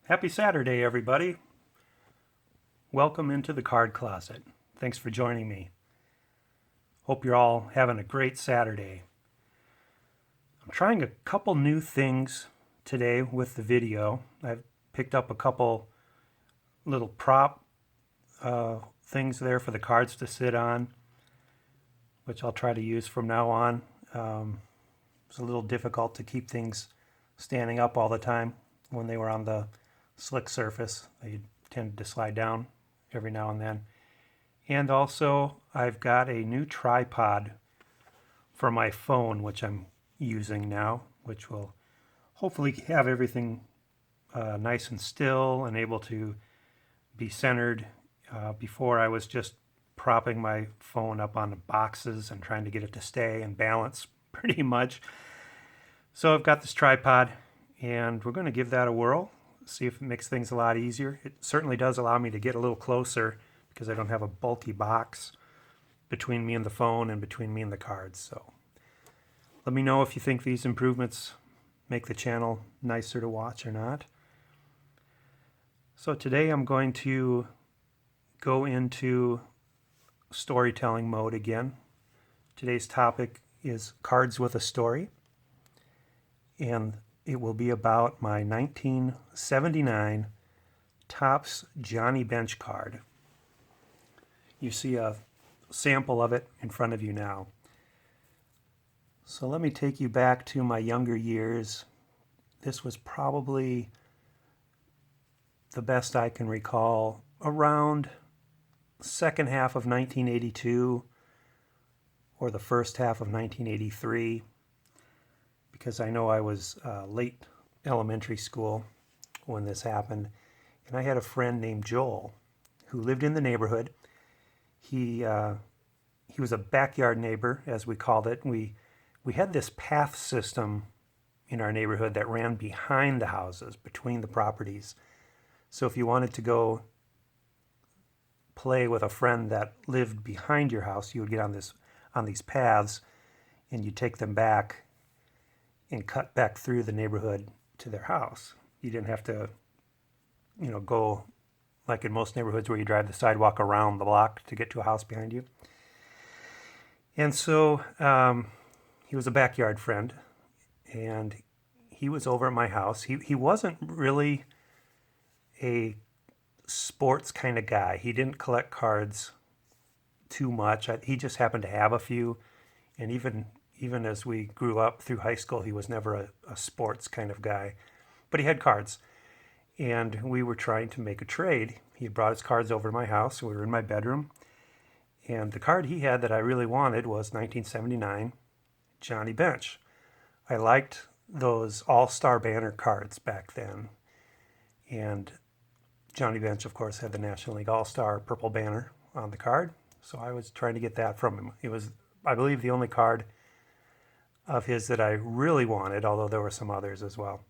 Happy Saturday, everybody. Welcome into the card closet. Thanks for joining me. Hope you're all having a great Saturday. I'm trying a couple new things today with the video. I've picked up a couple little prop things there for the cards to sit on, which I'll try to use from now on. It's a little difficult to keep things standing up all the time when they were on the slick surface. They tended to slide down every now and then. And also, I've got a new tripod for my phone, which I'm using now, which will hopefully have everything nice and still and able to be centered. Before, I was just propping my phone up on the boxes and trying to get it to stay and balance pretty much. So I've got this tripod, and we're going to give that a whirl, see if it makes things a lot easier. It certainly does allow me to get a little closer because I don't have a bulky box between me and the phone and between me and the cards. So let me know if you think these improvements make the channel nicer to watch or not. So today I'm going to go into storytelling mode again. Today's topic is cards with a story, and it will be about my 1979 Topps Johnny Bench card. You see a sample of it in front of you now. So let me take you back to my younger years. This was probably the best I can recall, around second half of 1982 or the first half of 1983, because I know I was late elementary school when this happened. And I had a friend named Joel who lived in the neighborhood. He was a backyard neighbor, as we called it. We had this path system in our neighborhood that ran behind the houses, between the properties. So if you wanted to go play with a friend that lived behind your house, you would get on these paths, and you take them back and cut back through the neighborhood to their house. You didn't have to, go like in most neighborhoods where you drive the sidewalk around the block to get to a house behind you. And so he was a backyard friend, and he was over at my house. He wasn't really a sports kind of guy. He didn't collect cards too much. He just happened to have a few, and even as we grew up through high school, he was never a sports kind of guy. But he had cards, and we were trying to make a trade. He had brought his cards over to my house. We were in my bedroom, and the card he had that I really wanted was 1979 Johnny Bench. I liked those All-Star banner cards back then, and Johnny Bench, of course, had the National League All-Star purple banner on the card, so I was trying to get that from him. It was, I believe, the only card of his that I really wanted, although there were some others as well.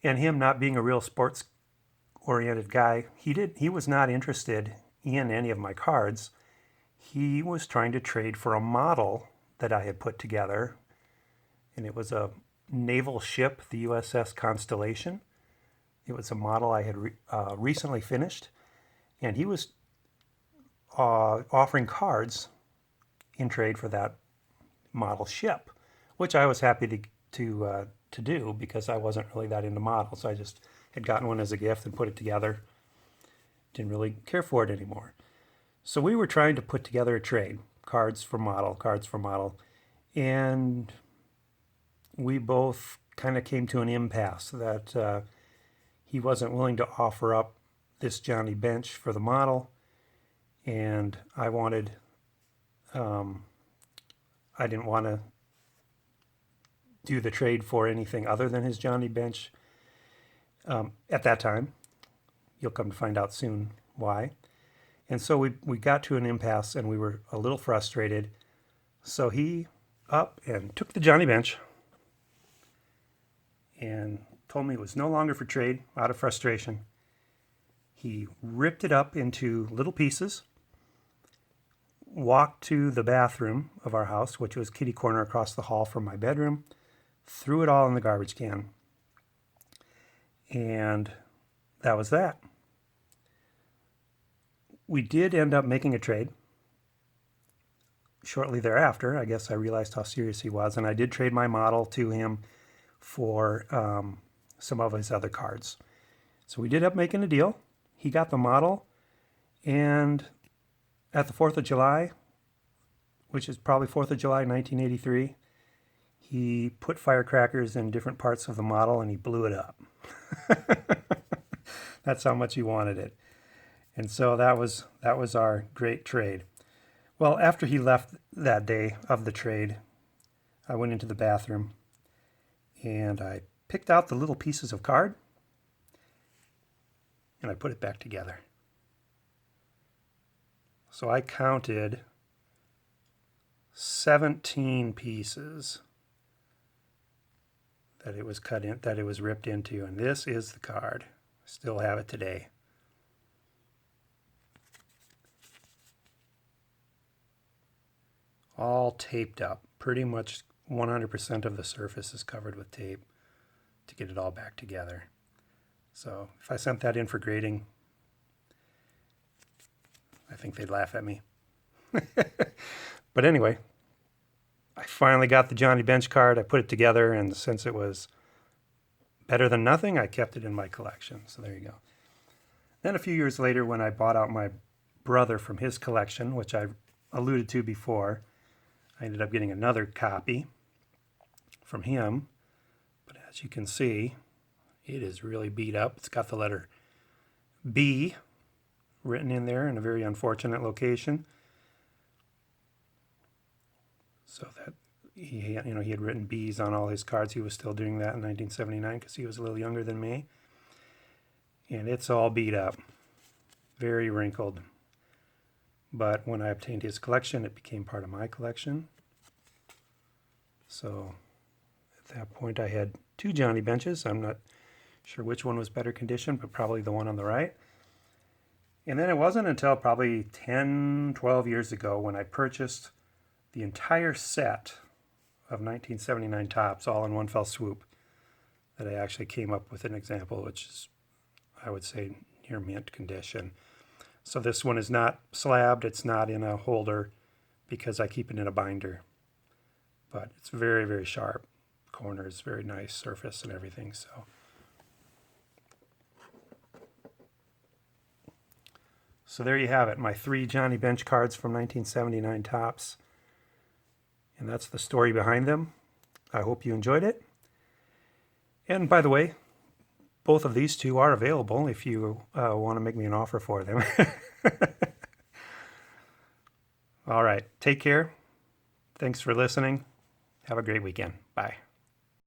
And him not being a real sports-oriented guy, he was not interested in any of my cards. He was trying to trade for a model that I had put together, and it was a naval ship, the USS Constellation. It was a model I had recently finished, and he was offering cards in trade for that model ship, which I was happy to do because I wasn't really that into models. I just had gotten one as a gift and put it together. Didn't really care for it anymore. So we were trying to put together a trade, cards for model, and we both kind of came to an impasse that he wasn't willing to offer up this Johnny Bench for the model, and I didn't want to do the trade for anything other than his Johnny Bench at that time. You'll come to find out soon why. And so we got to an impasse, and we were a little frustrated. So he up and took the Johnny Bench and told me it was no longer for trade out of frustration. He ripped it up into little pieces, walked to the bathroom of our house, which was kitty corner across the hall from my bedroom, threw it all in the garbage can. And that was that. We did end up making a trade. Shortly thereafter, I guess I realized how serious he was, and I did trade my model to him for some of his other cards. So we did end up making a deal. He got the model, and at the 4th of July, which is probably 4th of July 1983, he put firecrackers in different parts of the model and he blew it up. That's how much he wanted it. And so that was our great trade. Well, after he left that day of the trade, I went into the bathroom and I picked out the little pieces of card and I put it back together. So I counted 17 pieces that it was cut in, that it was ripped into, and this is the card. Still have it today. All taped up. Pretty much 100% of the surface is covered with tape to get it all back together. So if I sent that in for grading, I think they'd laugh at me. But anyway, I finally got the Johnny Bench card. I put it together, and since it was better than nothing, I kept it in my collection. So there you go. Then a few years later, when I bought out my brother from his collection, which I alluded to before, I ended up getting another copy from him. But as you can see, it is really beat up. It's got the letter B written in there in a very unfortunate location. So that he had written B's on all his cards. He was still doing that in 1979 because he was a little younger than me. And it's all beat up, very wrinkled. But when I obtained his collection, it became part of my collection. So at that point, I had two Johnny Benches. I'm not sure which one was better condition, but probably the one on the right. And then it wasn't until probably 10, 12 years ago when I purchased the entire set of 1979 Topps all in one fell swoop that I actually came up with an example, which is, I would say, near mint condition. So this one is not slabbed, it's not in a holder because I keep it in a binder. But it's very, very sharp corners, very nice surface and everything. So there you have it, my 3 Johnny Bench cards from 1979 Topps. And that's the story behind them. I hope you enjoyed it. And by the way, both of these two are available if you want to make me an offer for them. All right, take care. Thanks for listening. Have a great weekend. Bye.